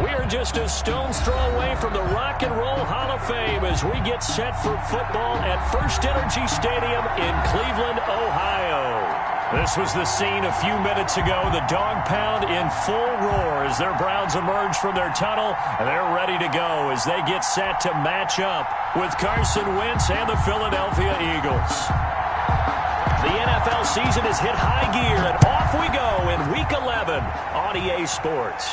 We are just a stone's throw away from the Rock and Roll Hall of Fame as we get set for football at First Energy Stadium in Cleveland, Ohio. This was the scene a few minutes ago. The dog pound in full roar as their Browns emerge from their tunnel, and they're ready to go as they get set to match up with Carson Wentz and the Philadelphia Eagles. The NFL season has hit high gear, and off we go in Week 11 on EA Sports.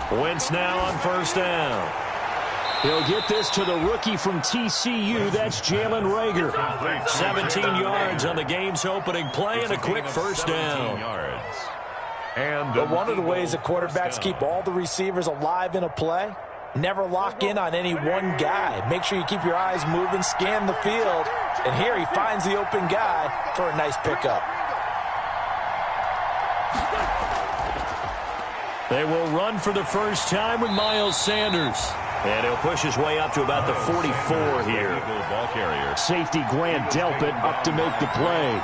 Wentz now on first down. He'll get this to the rookie from TCU. That's Jalen Reagor. 17 yards on the game's opening play and a quick first down. But one of the ways that quarterbacks keep all the receivers alive in a play, never lock in on any one guy. Make sure you keep your eyes moving, scan the field. And here he finds the open guy for a nice pickup. They will run for the first time with Miles Sanders. And he'll push his way up to about the 44 here. Safety Grant Delpit up to make the play.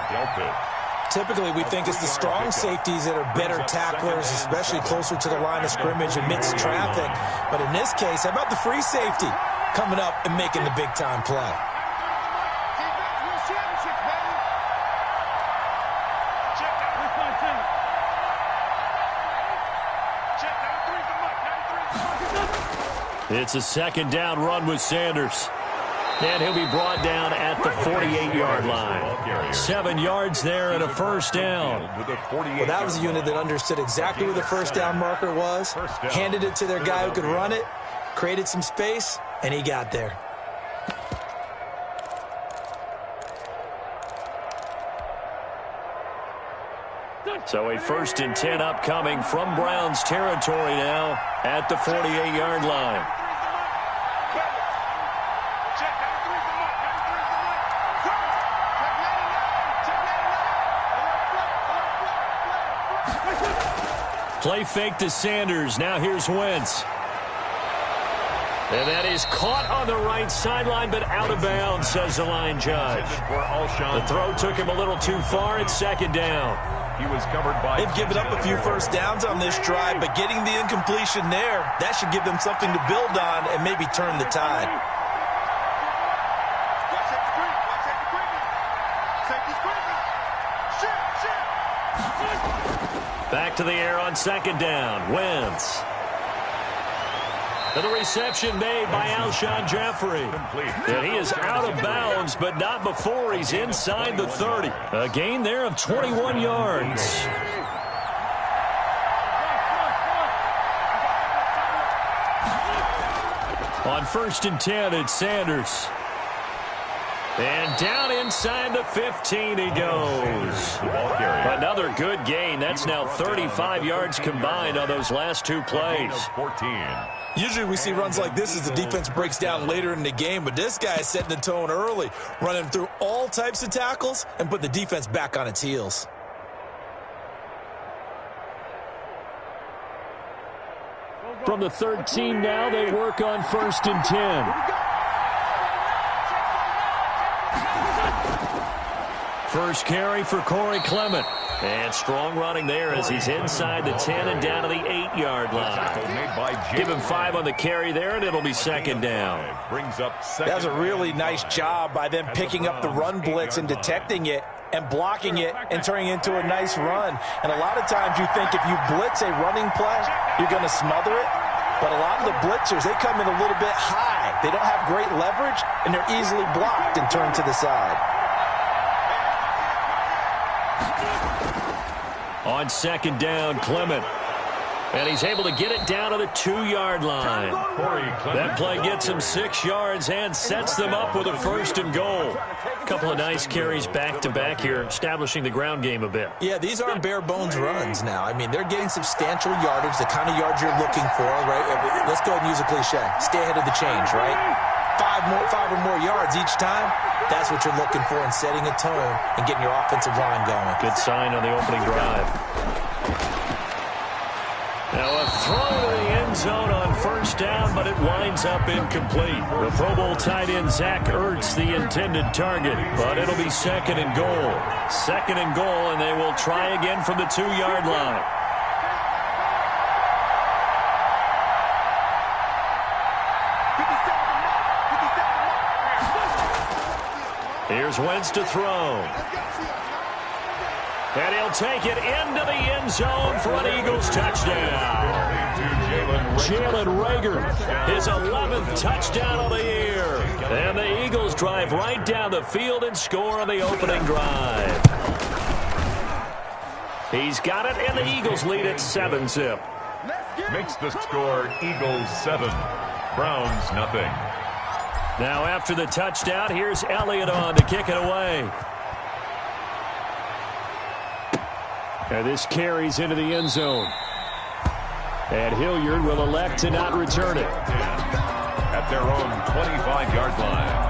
Typically, we think it's the strong safeties that are better tacklers, especially closer to the line of scrimmage amidst traffic. But in this case, how about the free safety coming up and making the big-time play? It's a second down run with Sanders. And he'll be brought down at the 48-yard line. 7 yards there and a first down. Well, that was a unit that understood exactly where the first down marker was, handed it to their guy who could run it, created some space, and he got there. So a 1st and 10 upcoming from Browns territory now at the 48-yard line. Play fake to Sanders. Now here's Wentz. And that is caught on the right sideline, but out of bounds, says the line judge. The throw took him a little too far. It's second down. He was covered by. They've given up a few first downs on this drive, but getting the incompletion there, that should give them something to build on and maybe turn the tide. Back to the air on second down. Wentz. And the reception made by Alshon Jeffrey. And he is out of bounds, but not before he's inside the 30. A gain there of 21 yards. On 1st and 10, it's Sanders. And down inside the 15 he goes. Another good gain. That's now 35 yards combined on those last two plays. Usually we see runs like this as the defense breaks down later in the game, but this guy is setting the tone early, running through all types of tackles and put the defense back on its heels. From the 13 now, they work on 1st and 10. First carry for Corey Clement. And strong running there as he's inside the 10 and down to the 8-yard line. Give him 5 on the carry there, and it'll be second down. That was a really nice job by them picking up the run blitz and detecting it and blocking it and turning it into a nice run. And a lot of times you think if you blitz a running play, you're going to smother it. But a lot of the blitzers, they come in a little bit high. They don't have great leverage, and they're easily blocked and turned to the side. On second down, Clement. And he's able to get it down to the 2-yard line. That play gets him 6 yards and sets them up with a 1st and goal. A couple of nice carries back-to-back here, establishing the ground game a bit. Yeah, these aren't bare-bones runs now. I mean, they're getting substantial yardage, the kind of yards you're looking for, right? let's go ahead and use a cliche. Stay ahead of the change, right? Five or more yards each time. That's what you're looking for in setting a tone and getting your offensive line going. Good sign on the opening drive. Now a throw to the end zone on first down, but it winds up incomplete. The Pro Bowl tight end Zach Ertz, the intended target, but it'll be second and goal. Second and goal, and they will try again from the 2-yard line. Here's Wentz to throw. And he'll take it into the end zone for an Eagles touchdown. Jalen Reagor, his 11th touchdown of the year. And the Eagles drive right down the field and score on the opening drive. He's got it, and the Eagles lead at 7-zip. Makes the score Eagles 7, Browns nothing. Now after the touchdown, here's Elliott on to kick it away. And this carries into the end zone. And Hilliard will elect to not return it. At their own 25-yard line.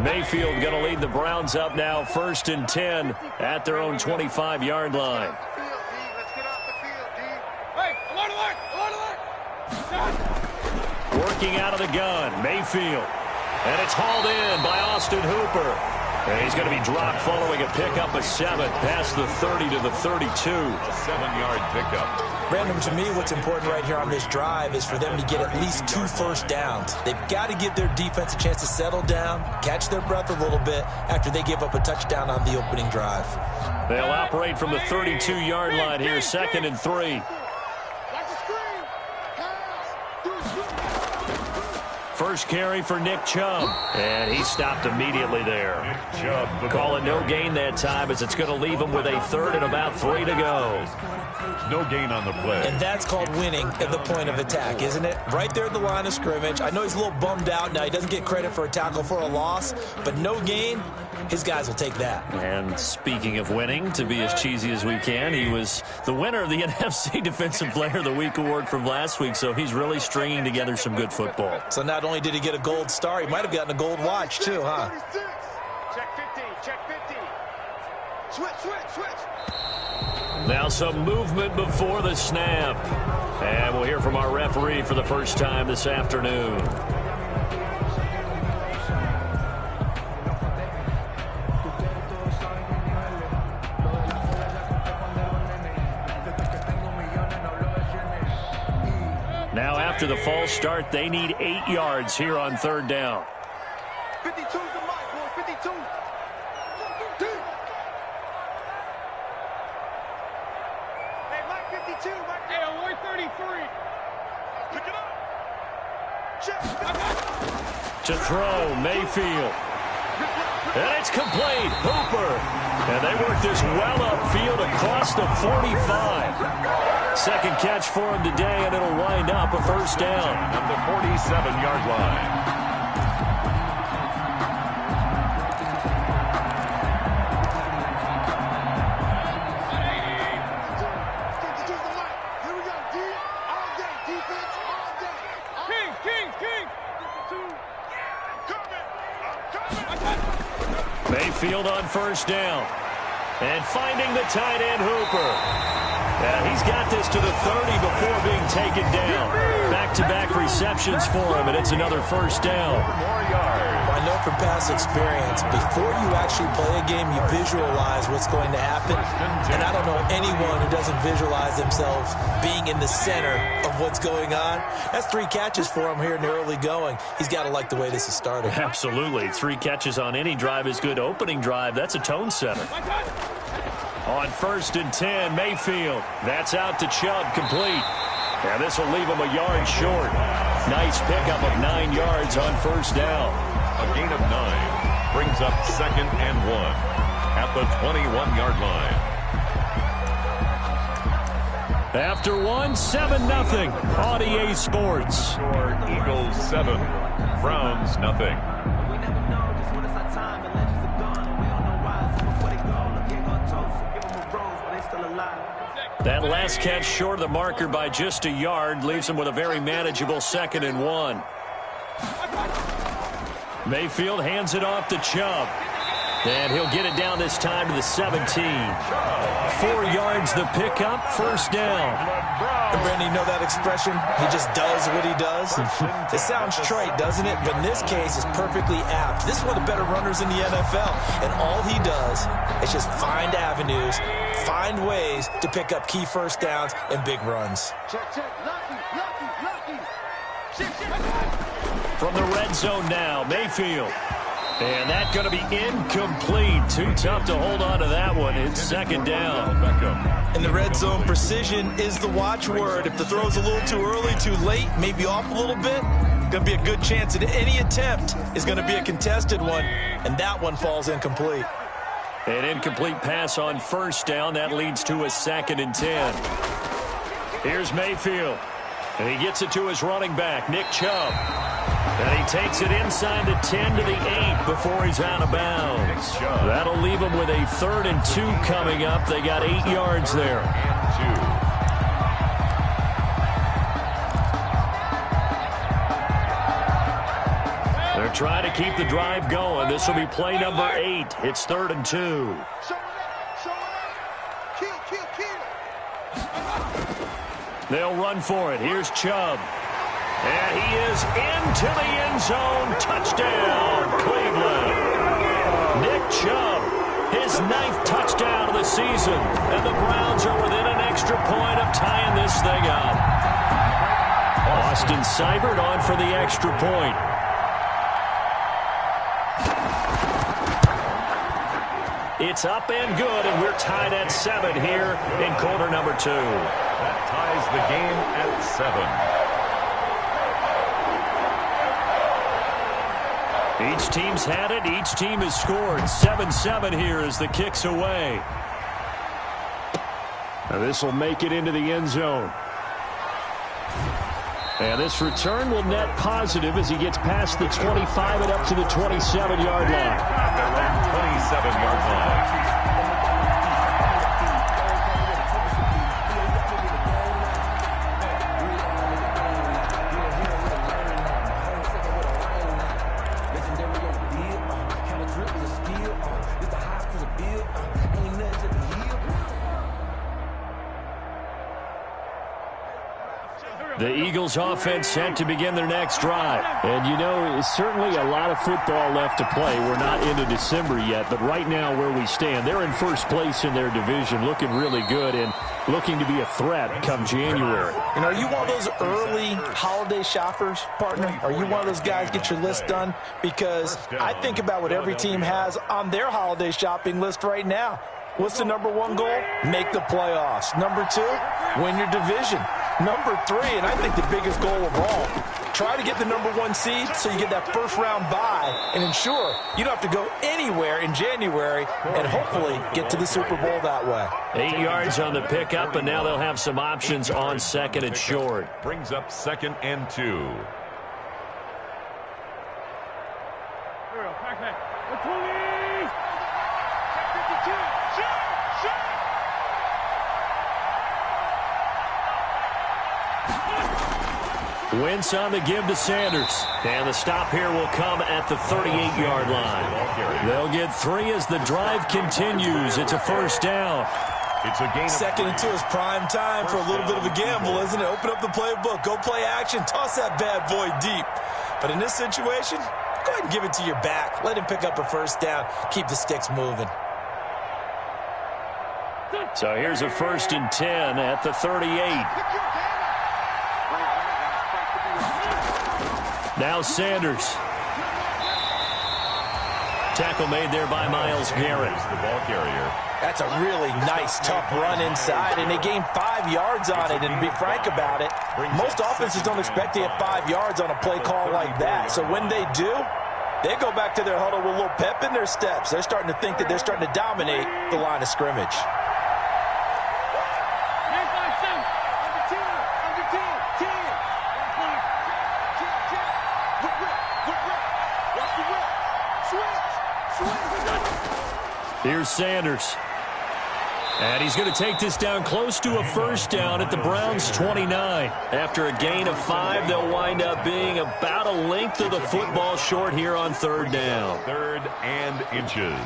Mayfield going to lead the Browns up now, 1st and 10 at their own 25-yard line. Working out of the gun, Mayfield. And it's hauled in by Austin Hooper. And he's going to be dropped following a pickup of 7 past the 30 to the 32. A 7-yard pickup. Brandon, to me, what's important right here on this drive is for them to get at least 2 first downs. They've got to give their defense a chance to settle down, catch their breath a little bit after they give up a touchdown on the opening drive. They'll operate from the 32-yard line here, 2nd and 3. First carry for Nick Chubb, and he stopped immediately there. Call it no gain that time as it's going to leave him with a 3rd and about 3 to go. No gain on the play. And that's called winning at the point of attack, isn't it? Right there at the line of scrimmage. I know he's a little bummed out now. He doesn't get credit for a tackle for a loss, but no gain, his guys will take that. And speaking of winning, to be as cheesy as we can, he was the winner of the NFC Defensive Player of the Week award from last week, so he's really stringing together some good football. So not only did he get a gold star, he might have gotten a gold watch too, huh? Check 50, check 50. Switch. Now some movement before the snap. And we'll hear from our referee for the first time this afternoon. Now after the false start, they need 8 yards here on 3rd down. 52's the mic, boy, 52. Hey, Mike 52, Mike. Hey, award 33. Pick it up. Check. To throw, Mayfield. And it's complete. Hooper. And they work this well upfield across the 45. Second catch for him today, and it'll wind up a 1st down. At the 47-yard line. Mayfield on 1st down. And finding the tight end, Hooper. And he's got this to the 30 before being taken down. Back-to-back receptions for him, and it's another 1st down. More yards. I know from past experience, before you actually play a game, you visualize what's going to happen. And I don't know anyone who doesn't visualize themselves being in the center of what's going on. That's 3 catches for him here in the early going. He's got to like the way this is started. Absolutely. 3 catches on any drive is good. Opening drive, that's a tone setter. On 1st and 10, Mayfield. That's out to Chubb, complete. And this will leave him a yard short. Nice pickup of 9 yards on 1st down. A gain of 9 brings up 2nd and 1 at the 21-yard line. After one, 7-0 on EA Sports. Score Eagles 7, Browns nothing. That last catch short of the marker by just a yard leaves him with a very manageable 2nd and 1. Mayfield hands it off to Chubb. And he'll get it down this time to the 17. 4 yards the pickup, first down. And Brandon, you know that expression? He just does what he does. It sounds trite, doesn't it? But in this case, it's perfectly apt. This is one of the better runners in the NFL. And all he does is just find avenues, find ways to pick up key first downs and big runs. From the red zone now, Mayfield. And that's going to be incomplete. Too tough to hold on to that one. It's 2nd down. In the red zone, precision is the watchword. If the throw's a little too early, too late, maybe off a little bit, going to be a good chance that any attempt is going to be a contested one, and that one falls incomplete. An incomplete pass on first down. That leads to a 2nd and 10. Here's Mayfield. And he gets it to his running back, Nick Chubb. And he takes it inside the 10 to the 8 before he's out of bounds. That'll leave him with a 3rd and 2 coming up. They got 8 yards there. They're trying to keep the drive going. This will be play number 8. It's 3rd and 2. They'll run for it. Here's Chubb. And he is into the end zone. Touchdown, Cleveland. Nick Chubb, his 9th touchdown of the season. And the Browns are within an extra point of tying this thing up. Austin Seibert on for the extra point. It's up and good, and we're tied at 7 here in quarter number 2. That ties the game at 7. Each team's had it. Each team has scored. 7-7 here as the kick's away. Now this will make it into the end zone. And this return will net positive as he gets past the 25 and up to the 27-yard line. 27-yard line. The Eagles offense set to begin their next drive. And, you know, certainly a lot of football left to play. We're not into December yet, but right now where we stand, they're in first place in their division, looking really good and looking to be a threat come January. And are you one of those early holiday shoppers, partner? Are you one of those guys get your list done? Because I think about what every team has on their holiday shopping list right now. What's the number 1 goal? Make the playoffs. Number 2, win your division. Number 3, and I think the biggest goal of all, try to get the number 1 seed so you get that first-round bye and ensure you don't have to go anywhere in January and hopefully get to the Super Bowl that way. 8 yards on the pickup, and now they'll have some options on 2nd and short. Brings up 2nd and 2. Wentz on the give to Sanders. And the stop here will come at the 38-yard line. They'll get 3 as the drive continues. It's a first down. It's a gain. 2nd and 2 is prime time for a little bit of a gamble, isn't it? Open up the playbook. Go play action. Toss that bad boy deep. But in this situation, go ahead and give it to your back. Let him pick up a first down. Keep the sticks moving. So here's a 1st and 10 at the 38. Now Sanders. Tackle made there by Myles Garrett. The ball carrier. That's a really nice, tough run inside, and they gained 5 yards on it. And to be frank about it, most offenses don't expect to get 5 yards on a play call like that. So when they do, they go back to their huddle with a little pep in their steps. They're starting to think that they're starting to dominate the line of scrimmage. Here's Sanders. And he's going to take this down close to a first down at the Browns' 29. After a gain of 5, they'll wind up being about a length of the football short here on third down. 3rd and inches.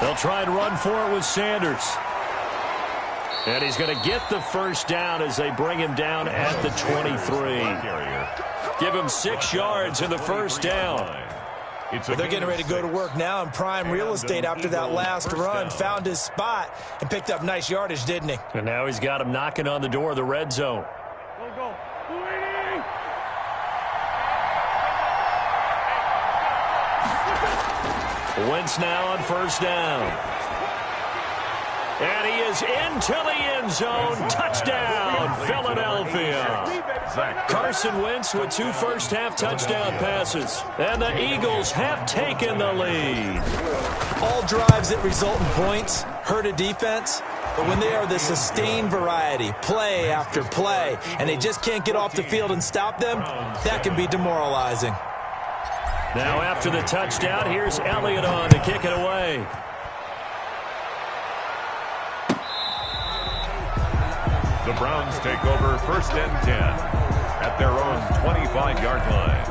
They'll try and run for it with Sanders. And he's going to get the first down as they bring him down at the 23. Give him 6 yards in the first down. They're getting ready to go to work now in prime real estate after that last run. Found his spot and picked up nice yardage, didn't he? And now he's got him knocking on the door of the red zone. Go. Wentz now on first down. And he is into the end zone. Touchdown, Philadelphia. Carson Wentz with 2 first-half touchdown passes. And the Eagles have taken the lead. All drives that result in points hurt a defense. But when they are the sustained variety, play after play, and they just can't get off the field and stop them, that can be demoralizing. Now after the touchdown, here's Elliott on to kick it away. The Browns take over 1st and 10 at their own 25-yard line.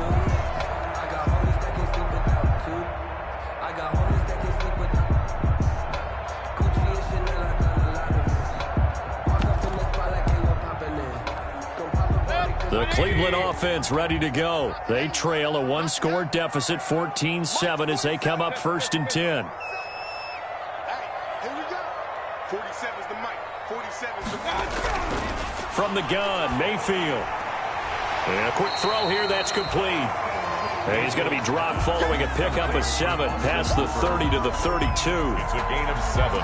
The Cleveland offense ready to go. They trail a 1-score deficit, 14-7, as they come up 1st and 10. Hey, here we go. 47's the mic. 47's the mic. From the gun, Mayfield. And a quick throw here, that's complete. And he's going to be dropped following a pickup of 7 past the 30 to the 32. It's a gain of 7.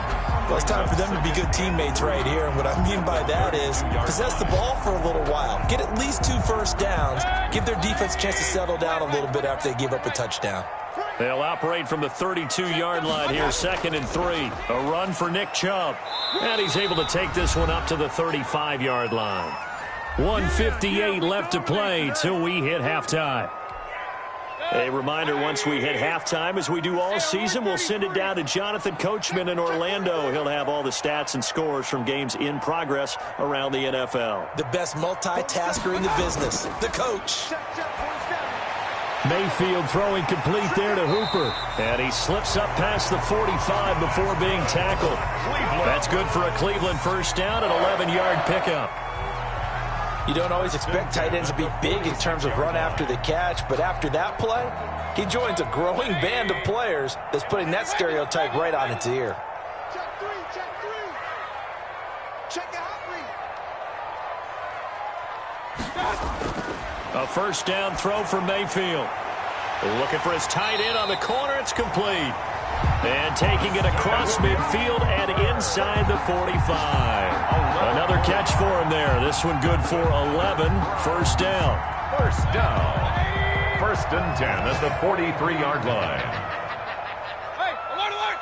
Well, it's time for them to be good teammates right here. And what I mean by that is possess the ball for a little while. Get at least 2 first downs. Give their defense a chance to settle down a little bit after they give up a touchdown. They'll operate from the 32-yard line here, 2nd and 3. A run for Nick Chubb. And he's able to take this one up to the 35-yard line. 1:58 left to play till we hit halftime. A reminder, once we hit halftime, as we do all season, we'll send it down to Jonathan Coachman in Orlando. He'll have all the stats and scores from games in progress around the NFL. The best multitasker in the business, the coach. Mayfield throwing complete there to Hooper. And he slips up past the 45 before being tackled. That's good for a Cleveland first down, an 11-yard pickup. You don't always expect tight ends to be big in terms of run after the catch, but after that play, he joins a growing band of players that's putting that stereotype right on its ear. Check 3. Check your hot read. A first down throw for Mayfield. Looking for his tight end on the corner. It's complete. And taking it across midfield and inside the 45. Another catch for him there. This one good for 11. First down. 1st and 10 at the 43-yard line. Hey, alert!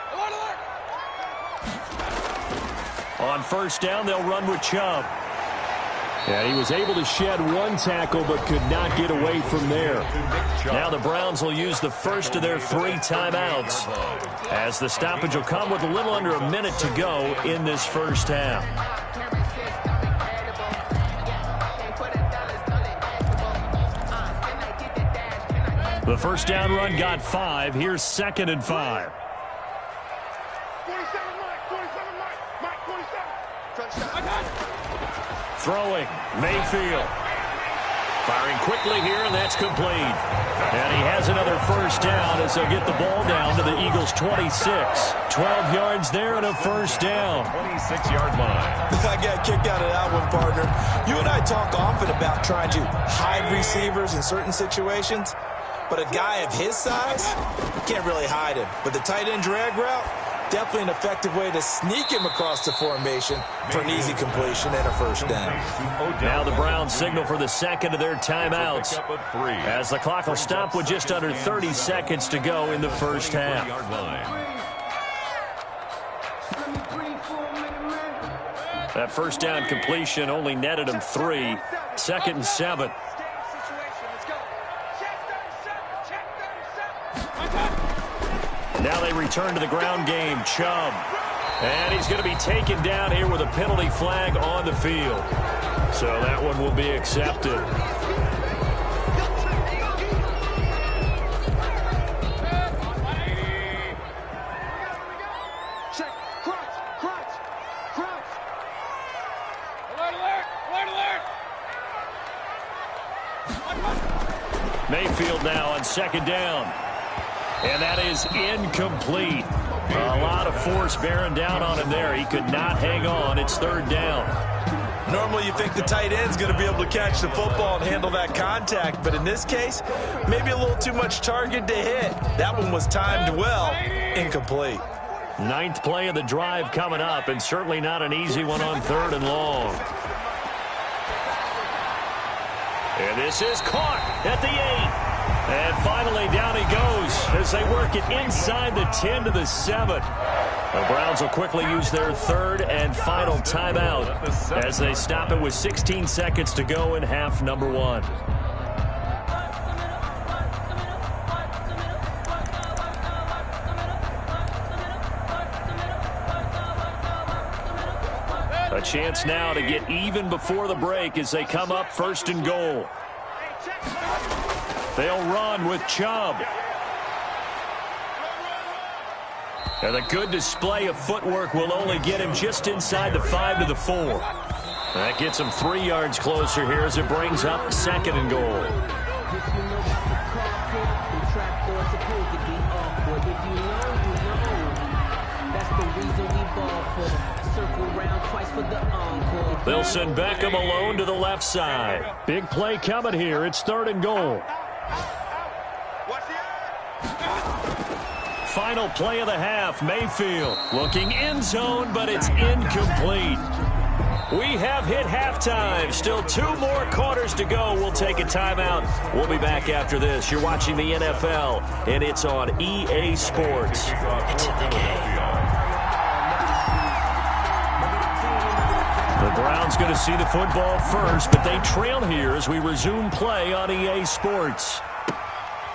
On first down, they'll run with Chubb. Yeah, he was able to shed 1 tackle but could not get away from there. Now the Browns will use the first of their 3 timeouts, as the stoppage will come with a little under a minute to go in this first half. The first down run got 5. Here's 2nd and 5. 47 Mike. 47. Touchdown. I got it. Throwing, Mayfield. Firing quickly here, and that's complete. And he has another first down as they'll get the ball down to the Eagles' 26. 12 yards there and a first down. 26-yard line. I got kicked out of that one, partner. You and I talk often about trying to hide receivers in certain situations, but a guy of his size, you can't really hide him. But the tight end drag route, definitely an effective way to sneak him across the formation for an easy completion and a first down. Now the Browns signal for the second of their timeouts, as the clock will stop with just under 30 seconds to go in the first half. That first down completion only netted him 3. 2nd and 7. Now they return to the ground game. Chubb. And he's going to be taken down here with a penalty flag on the field. So that one will be accepted. Mayfield now on 2nd down. And that is incomplete. A lot of force bearing down on him there. He could not hang on. It's 3rd down. Normally you think the tight end's going to be able to catch the football and handle that contact, but in this case, maybe a little too much target to hit. That one was timed well. Incomplete. 9th play of the drive coming up, and certainly not an easy one on 3rd and long. And this is caught at the 8. And finally, down he goes as they work it inside the 10 to the 7. The Browns will quickly use their 3rd and final timeout as they stop it with 16 seconds to go in half number 1. A chance now to get even before the break as they come up 1st and goal. They'll run with Chubb. And a good display of footwork will only get him just inside the 5 to the 4. That gets him 3 yards closer here as it brings up 2nd and goal. They'll send Beckham alone to the left side. Big play coming here. It's 3rd and goal. Final play of the half. Mayfield looking end zone, but it's incomplete. We have hit halftime. Still 2 more quarters to go. We'll take a timeout. We'll be back after this. You're watching the NFL, and it's on EA Sports. It's in the game. The Browns going to see the football first, but they trail here as we resume play on EA Sports.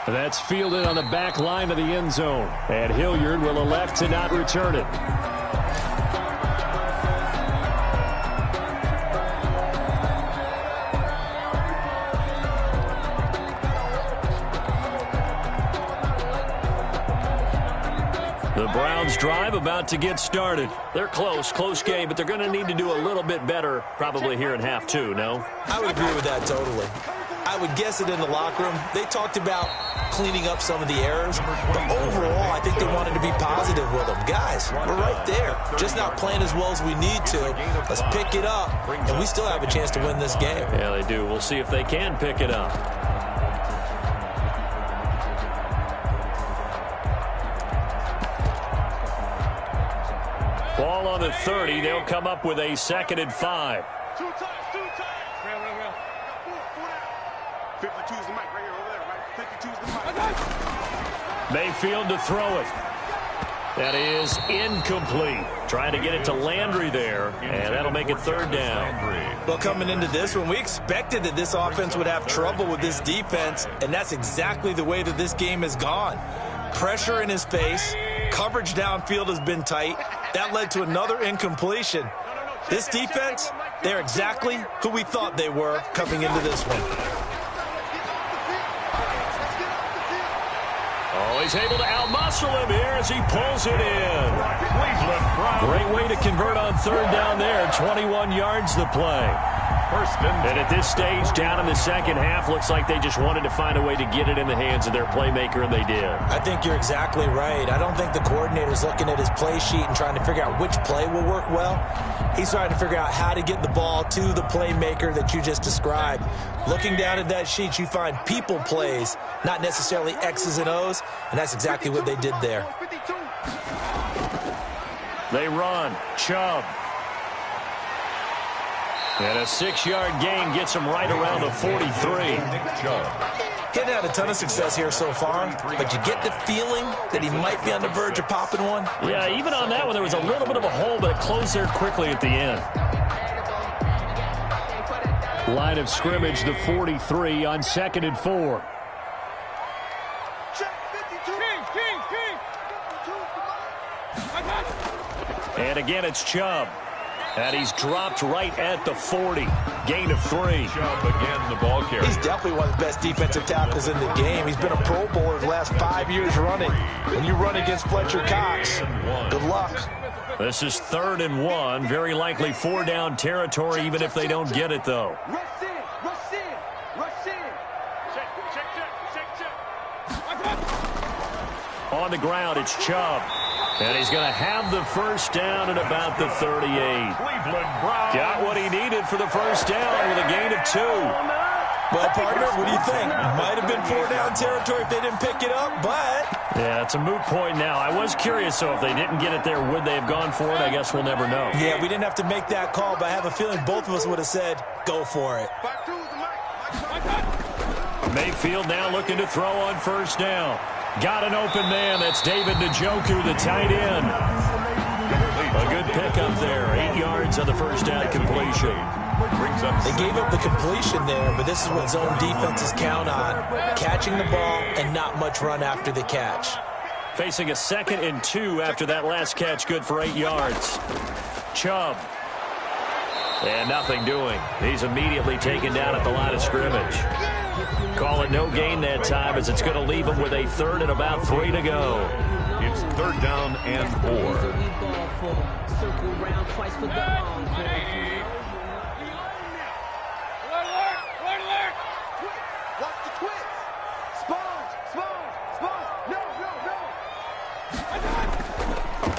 That's fielded on the back line of the end zone, and Hilliard will elect to not return it. The Browns drive about to get started. They're close game, but they're going to need to do a little bit better probably here in half 2, no? I would agree with that totally. I would guess it in the locker room. They talked about cleaning up some of the errors, but overall, I think they wanted to be positive with them. Guys, we're right there. Just not playing as well as we need to. Let's pick it up, and we still have a chance to win this game. Yeah, they do. We'll see if they can pick it up. Ball on the 30. They'll come up with a 2nd and 5. 52's the mic right here, over there, right? 52's the mic. Mayfield to throw it. That is incomplete. Trying to get it to Landry there, and that'll make it 3rd down. Well, coming into this one, we expected that this offense would have trouble with this defense, and that's exactly the way that this game has gone. Pressure in his face. Coverage downfield has been tight. That led to another incompletion. This defense, they're exactly who we thought they were coming into this one. Oh, he's able to outmuscle him here as he pulls it in. Great way to convert on 3rd down there. 21 yards the play. And at this stage, down in the 2nd half, looks like they just wanted to find a way to get it in the hands of their playmaker, and they did. I think you're exactly right. I don't think the coordinator's looking at his play sheet and trying to figure out which play will work well. He's trying to figure out how to get the ball to the playmaker that you just described. Looking down at that sheet, you find people plays, not necessarily X's and O's, and that's exactly what they did there. They run. Chubb. And a 6-yard gain gets him right around the 43. He hadn't had a ton of success here so far, but you get the feeling that he might be on the verge of popping one. Yeah, even on that one, there was a little bit of a hole, but it closed there quickly at the end. Line of scrimmage, the 43 on 2nd and 4. And again, it's Chubb. And he's dropped right at the 40. Gain of 3. Chubb again, the ball carrier. He's definitely one of the best defensive tackles in the game. He's been a Pro Bowler the last 5 years running. When you run against Fletcher Cox, good luck. This is 3rd and 1. Very likely 4-down territory, even if they don't get it, though. Rush in, rush in, rush in. Check. On the ground, it's Chubb. And he's going to have the first down at about the 38. Cleveland Browns. Got what he needed for the first down with a gain of 2. Well, partner, what do you think? Might have been 4-down territory if they didn't pick it up, but... Yeah, it's a moot point now. I was curious, so if they didn't get it there, would they have gone for it? I guess we'll never know. Yeah, we didn't have to make that call, but I have a feeling both of us would have said, go for it. Mayfield now looking to throw on first down. Got an open man. That's David Njoku, the tight end. A good pickup there. 8 yards on the first down completion. They gave up the completion there, but this is what zone defenses count on. Catching the ball and not much run after the catch. Facing a 2nd and 2 after that last catch. Good for 8 yards. Chubb. And nothing doing. He's immediately taken down at the line of scrimmage. Call it no gain that time as it's going to leave him with a 3rd and about 3 to go. It's 3rd down and 4. Watch the twist. Sponge. No.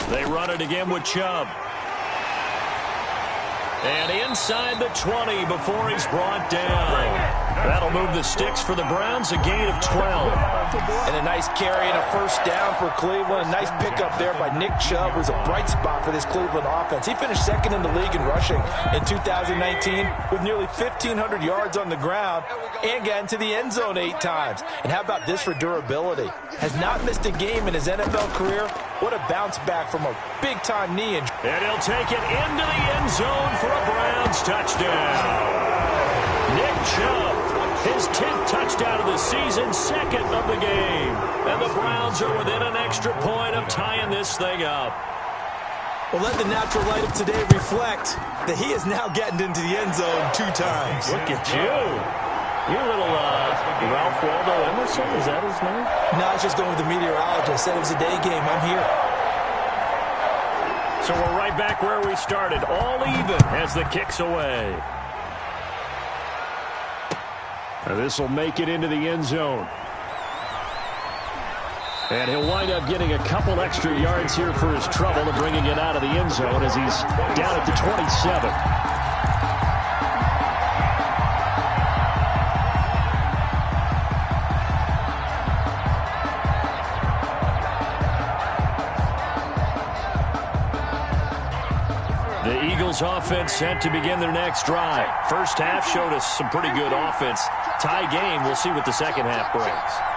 They run it again with Chubb. And inside the 20 before he's brought down. That'll move the sticks for the Browns, a gain of 12. And a nice carry and a first down for Cleveland. A nice pickup there by Nick Chubb, who's a bright spot for this Cleveland offense. He finished 2nd in the league in rushing in 2019 with nearly 1,500 yards on the ground and got into the end zone 8 times. And how about this for durability? Has not missed a game in his NFL career. What a bounce back from a big-time knee injury. And he'll take it into the end zone for a Browns touchdown. Nick Chubb, his 10th touchdown of the season, 2nd of the game. And the Browns are within an extra point of tying this thing up. Well, let the natural light of today reflect that he is now getting into the end zone 2 times. Look at you. You're a little Ralph Waldo Emerson, is that his name? No, I was just going with the meteorologist. Said it was a day game. I'm here. So we're right back where we started. All even as the kick's away. This will make it into the end zone. And he'll wind up getting a couple extra yards here for his trouble and bringing it out of the end zone as he's down at the 27. The Eagles offense set to begin their next drive. First half showed us some pretty good offense. Tie game, we'll see what the second half brings.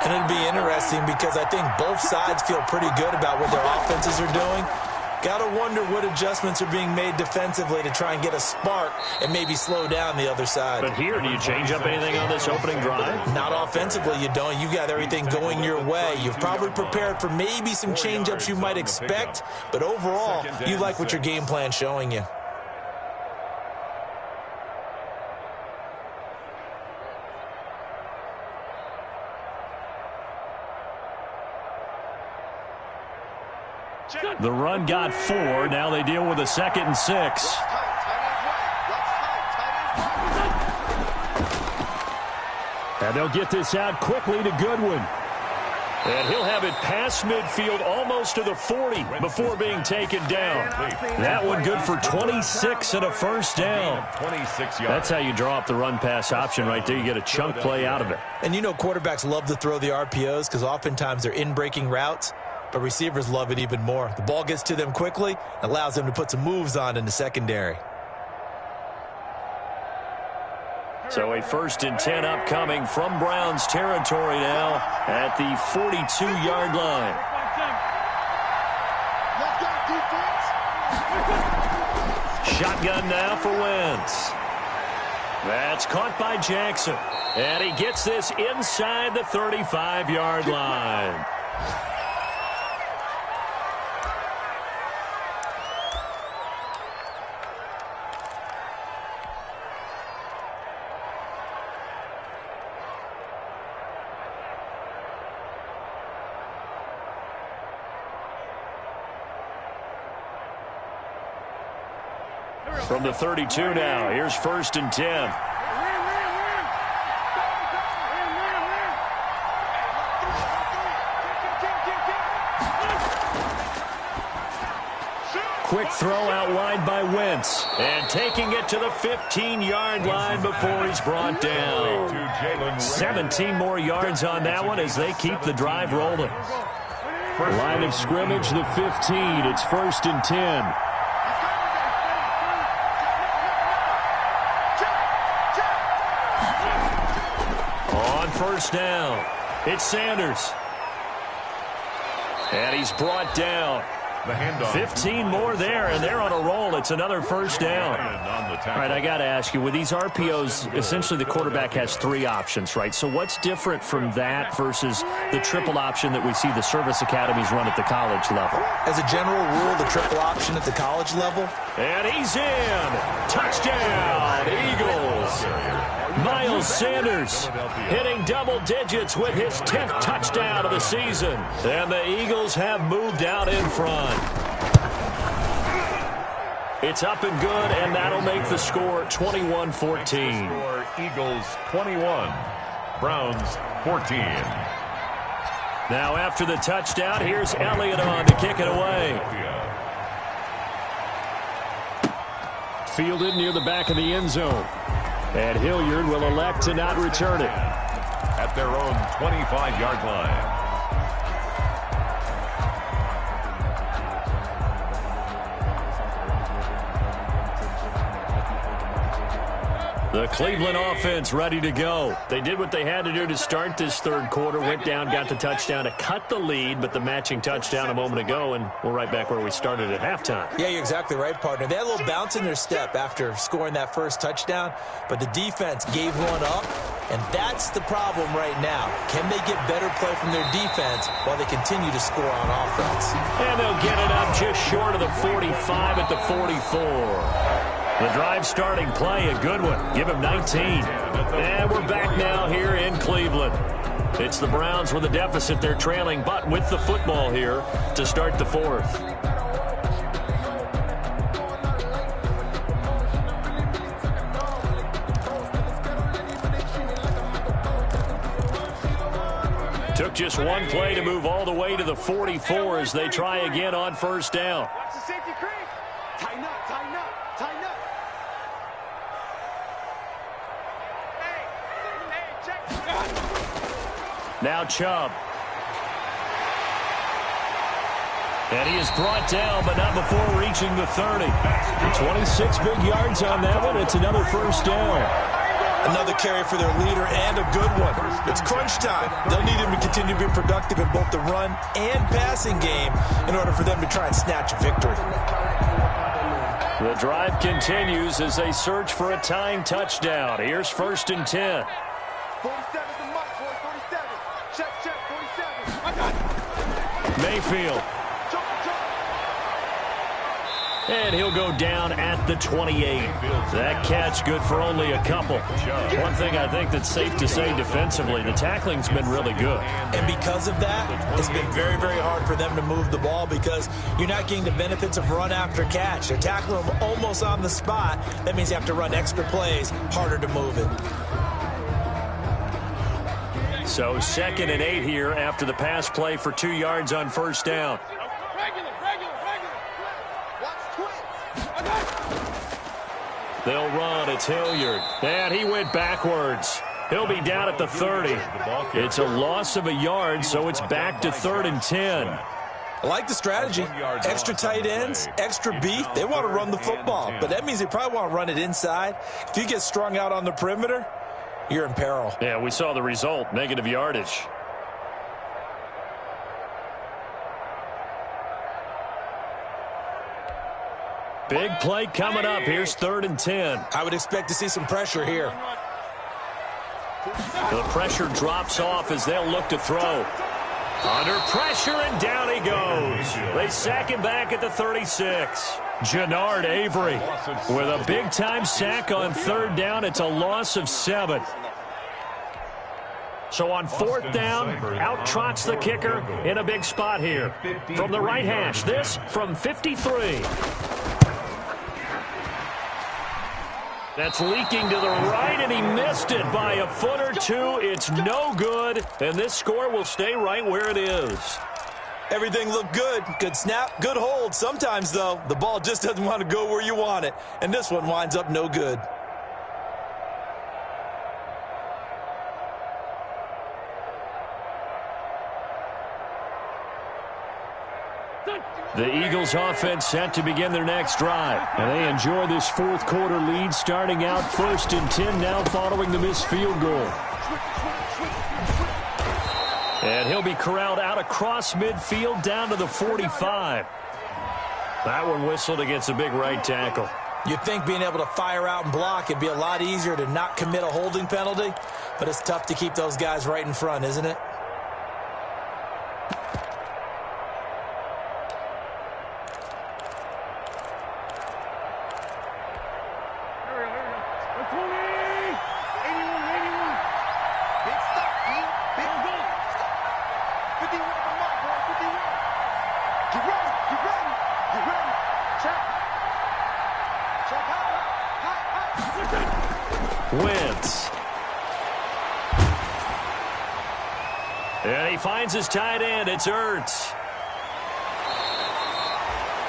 And it'll be interesting because I think both sides feel pretty good about what their offenses are doing. Got to wonder what adjustments are being made defensively to try and get a spark and maybe slow down the other side. But here, do you change up anything on this opening drive? Not offensively, you don't. You got everything going your way. You've probably prepared for maybe some change-ups you might expect, but overall, you like what your game plan's showing you. The run got 4. Now they deal with a 2nd and 6. And they'll get this out quickly to Goodwin. And he'll have it past midfield almost to the 40 before being taken down. That one good for 26 and a first down. 26 yards. That's how you draw up the run-pass option right there. You get a chunk play out of it. And you know quarterbacks love to throw the RPOs because oftentimes they're in-breaking routes. But receivers love it even more. The ball gets to them quickly, allows them to put some moves on in the secondary. So a 1st and 10 upcoming from Browns territory now at the 42-yard line. Shotgun now for Wentz. That's caught by Jackson. And he gets this inside the 35-yard line. From the 32 now, here's 1st and 10. Quick throw out wide by Wentz. And taking it to the 15-yard line before he's brought down. 17 more yards on that one as they keep the drive rolling. Line of scrimmage, the 15. It's 1st and 10. On 1st down, it's Sanders. And he's brought down. 15 more there, and they're on a roll. It's another 1st down. All right, I got to ask you, with these RPOs, essentially the quarterback has 3 options, right? So what's different from that versus the triple option that we see the service academies run at the college level? As a general rule, the triple option at the college level. And he's in. Touchdown, Eagles. Miles Sanders hitting double digits with his 10th touchdown of the season. And the Eagles have moved out in front. It's up and good, and that'll make the score 21-14. Eagles 21, Browns 14. Now after the touchdown, here's Elliott on to kick it away. Fielded near the back of the end zone. And Hilliard will elect to not return it. At their own 25-yard line. The Cleveland offense ready to go. They did what they had to do to start this 3rd quarter. Went down, got the touchdown to cut the lead, but the matching touchdown a moment ago, and we're right back where we started at halftime. Yeah, you're exactly right, partner. They had a little bounce in their step after scoring that 1st touchdown, but the defense gave one up, and that's the problem right now. Can they get better play from their defense while they continue to score on offense? And they'll get it up just short of the 45 at the 44. The drive starting play, a good one. Give him 19. And we're back now here in Cleveland. It's the Browns with a deficit. They're trailing, but with the football here to start the 4th. Took just one play to move all the way to the 44 as they try again on 1st down. Watch the safety creep. Tighten up, tighten up, tighten up. Hey, check. Now Chubb. And he is brought down, but not before reaching the 30. 26 big yards on that one. It's another 1st down. Another carry for their leader and a good one. It's crunch time. They'll need him to continue to be productive in both the run and passing game in order for them to try and snatch a victory. The drive continues as they search for a tying touchdown. Here's 1st and 10. 47 the mark, boy, 47. Check, 47. I got it. Mayfield. And he'll go down at the 28. That catch good for only a couple. One thing I think that's safe to say defensively, the tackling's been really good. And because of that, it's been very, very hard for them to move the ball because you're not getting the benefits of run after catch. They're tackling them almost on the spot. That means you have to run extra plays, harder to move it. So 2nd and 8 here after the pass play for 2 yards on 1st down. They'll run. It's Hilliard. And he went backwards. He'll be down at the 30. It's a loss of a yard, so it's back to 3rd and 10. I like the strategy. Extra tight ends, extra beef. They want to run the football, but that means they probably want to run it inside. If you get strung out on the perimeter, you're in peril. Yeah, we saw the result, negative yardage. Big play coming up. Here's 3rd and 10. I would expect to see some pressure here. The pressure drops off as they'll look to throw. Under pressure, and down he goes. They sack him back at the 36. Jannard Avery with a big-time sack on 3rd down. It's a loss of 7. So on 4th down, out trots the kicker in a big spot here. From the right hash, this from 53. That's leaking to the right, and he missed it by a foot or two. It's no good, and this score will stay right where it is. Everything looked good. Good snap, good hold. Sometimes, though, the ball just doesn't want to go where you want it, and this one winds up no good. The Eagles offense set to begin their next drive. And they enjoy this 4th quarter lead, starting out 1st and 10 now following the missed field goal. And he'll be corralled out across midfield down to the 45. That one whistled against a big right tackle. You'd think being able to fire out and block it'd be a lot easier to not commit a holding penalty, but it's tough to keep those guys right in front, isn't it? Wentz. And he finds his tight end. It's Ertz.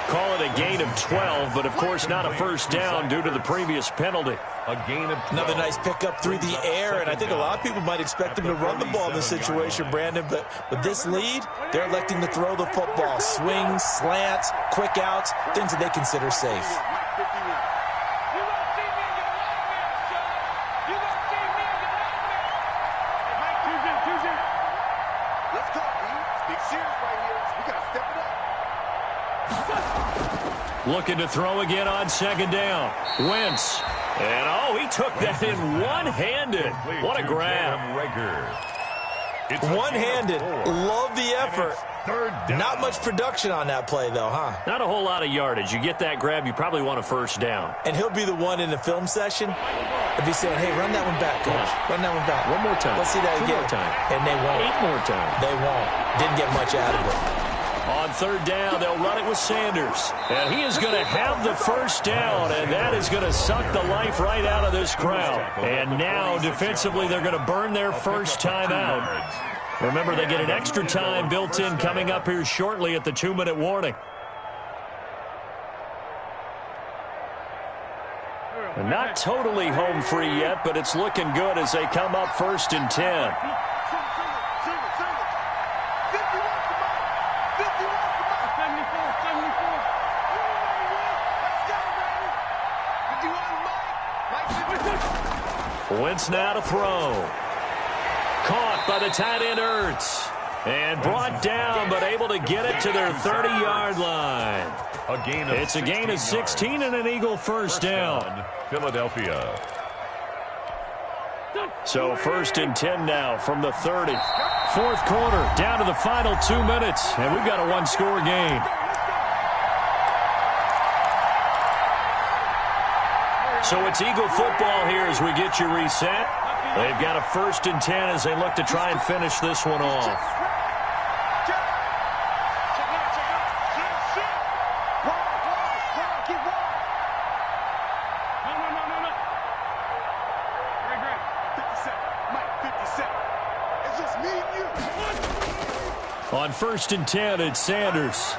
Call it a gain of 12, but of course not a first down due to the previous penalty. A gain of 12. Another nice pickup through the air, and I think a lot of people might expect him to run the ball in this situation, Brandon, but with this lead, they're electing to throw the football. Swings, slants, quick outs, things that they consider safe. Looking to throw again on 2nd down. Wentz. And, oh, he took that in one-handed. What a grab. One-handed. Love the effort. Not much production on that play, though, huh? Not a whole lot of yardage. You get that grab, you probably want a first down. And he'll be the one in the film session if he's saying, hey, run that one back, coach. Run that one back. One more time. Let's see that again. 2 more time. And they won't. 8 more times. They won't. Didn't get much out of it. On 3rd down, they'll run it with Sanders. And he is going to have the first down, and that is going to suck the life right out of this crowd. And now, defensively, they're going to burn their first time out. Remember, they get an extra time built in coming up here shortly at the 2-minute warning. And not totally home free yet, but it's looking good as they come up 1st and 10. Wentz now to throw. Caught by the tight end Ertz. And brought down, but able to get it to their 30-yard line. It's a gain of 16 and an Eagle first down. Philadelphia. So 1st and 10 now from the 30. 4th quarter, down to the final 2 minutes, and we've got a one-score game. So it's Eagle football here as we get you reset. They've got a 1st and 10 as they look to try and finish this one off. On 1st and 10, it's Sanders.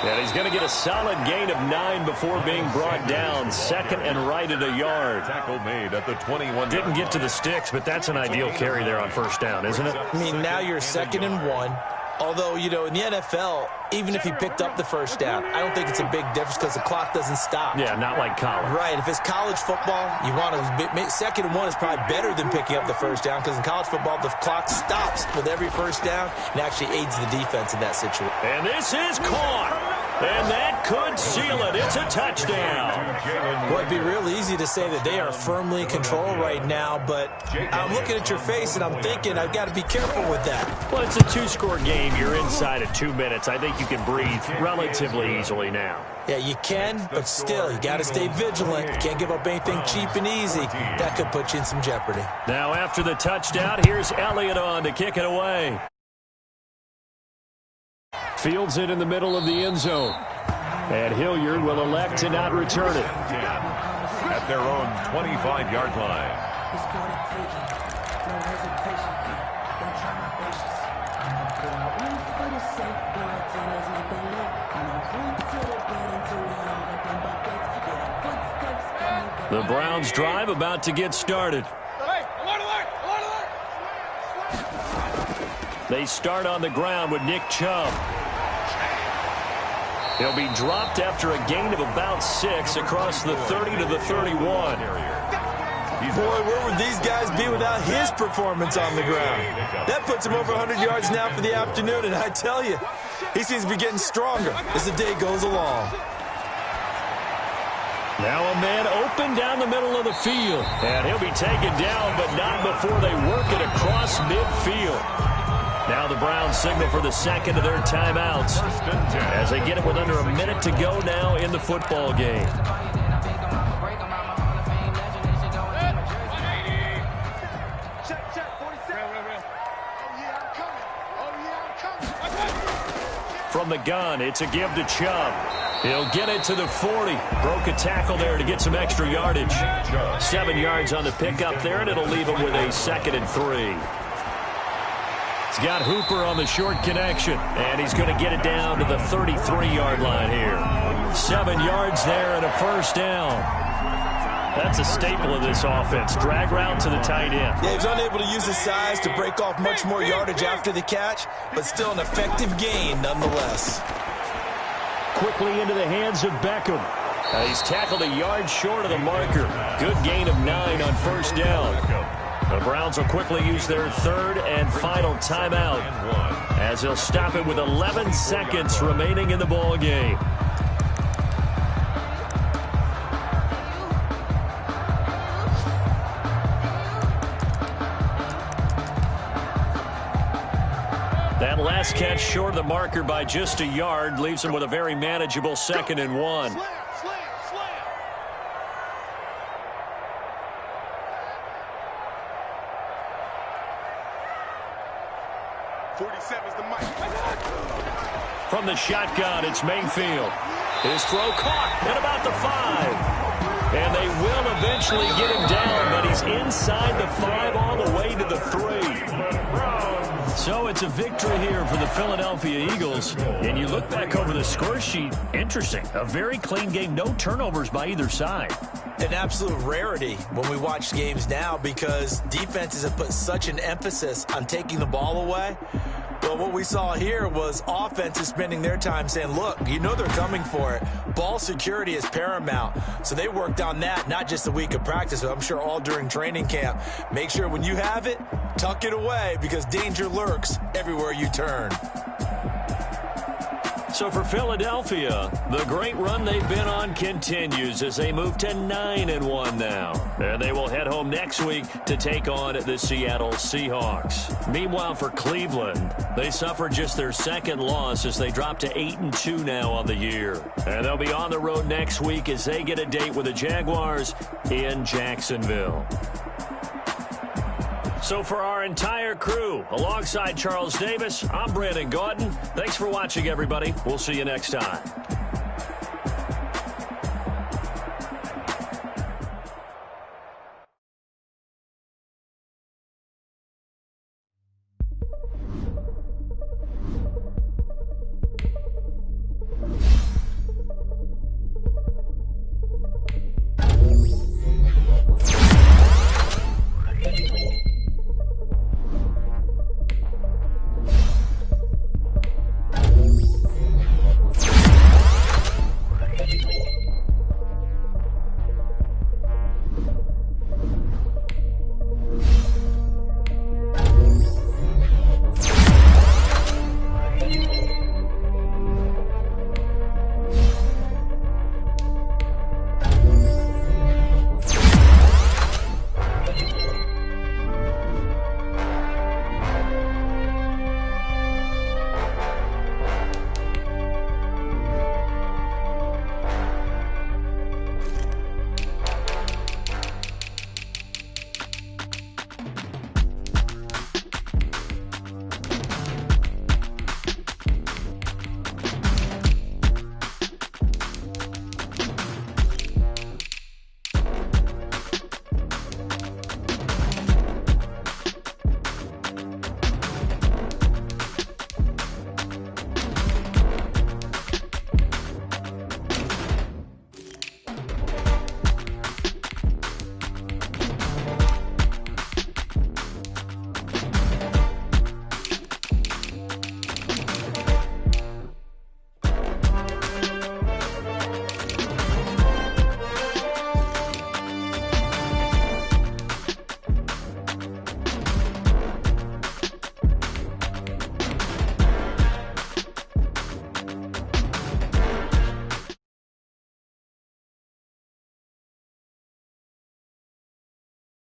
And he's going to get a solid gain of 9 before being brought down. 2nd and right at a yard. Tackle made at the 21. Didn't get to the sticks, but that's an ideal carry there on 1st down, isn't it? I mean, now you're 2nd and 1. Although, you know, in the NFL, even if he picked up the first down, I don't think it's a big difference because the clock doesn't stop. Yeah, not like college. Right. If it's college football, you want to second and one is probably better than picking up the first down because in college football, the clock stops with every first down and actually aids the defense in that situation. And this is caught. And that could seal it. It's a touchdown. Well, it'd be real easy to say that they are firmly in control right now, but I'm looking at your face and I'm thinking I've got to be careful with that. Well, it's a two-score game. You're inside of 2 minutes. I think you can breathe relatively easily now. Yeah, you can, but still, you got to stay vigilant. You can't give up anything cheap and easy. That could put you in some jeopardy. Now, after the touchdown, here's Elliott on to kick it away. Fields it in the middle of the end zone. And Hilliard will elect to not return it. At their own 25-yard line. The Browns drive about to get started. They start on the ground with Nick Chubb. He'll be dropped after a gain of about 6 across the 30 to the 31. Boy, where would these guys be without his performance on the ground? That puts him over 100 yards now for the afternoon, and I tell you, he seems to be getting stronger as the day goes along. Now a man open down the middle of the field. And he'll be taken down, but not before they work it across midfield. Now the Browns signal for the second of their timeouts as they get it with under a minute to go now in the football game. From the gun, it's a give to Chubb. He'll get it to the 40. Broke a tackle there to get some extra yardage. 7 yards on the pickup there, and it'll leave him with a 2nd and 3. He's got Hooper on the short connection, and he's going to get it down to the 33-yard line here. 7 yards there and a first down. That's a staple of this offense. Drag route to the tight end. Yeah, he was unable to use his size to break off much more yardage after the catch, but still an effective gain nonetheless. Quickly into the hands of Beckham. He's tackled a yard short of the marker. Good gain of 9 on first down. The Browns will quickly use their third and final timeout as they'll stop it with 11 seconds remaining in the ball game. That last catch short of the marker by just a yard leaves him with a very manageable 2nd and 1. From the shotgun, it's Mayfield. His throw caught at about the 5. And they will eventually get him down, but he's inside the 5 all the way to the 3. So it's a victory here for the Philadelphia Eagles. And you look back over the score sheet, interesting. A very clean game, no turnovers by either side. An absolute rarity when we watch games now because defenses have put such an emphasis on taking the ball away. But what we saw here was offenses spending their time saying, look, you know they're coming for it. Ball security is paramount. So they worked on that, not just a week of practice, but I'm sure all during training camp. Make sure when you have it, tuck it away because danger lurks everywhere you turn. So for Philadelphia, the great run they've been on continues as they move to 9-1 now. And they will head home next week to take on the Seattle Seahawks. Meanwhile, for Cleveland, they suffered just their 2nd loss as they drop to 8-2 now on the year. And they'll be on the road next week as they get a date with the Jaguars in Jacksonville. So for our entire crew, alongside Charles Davis, I'm Brandon Gaudin. Thanks for watching, everybody. We'll see you next time.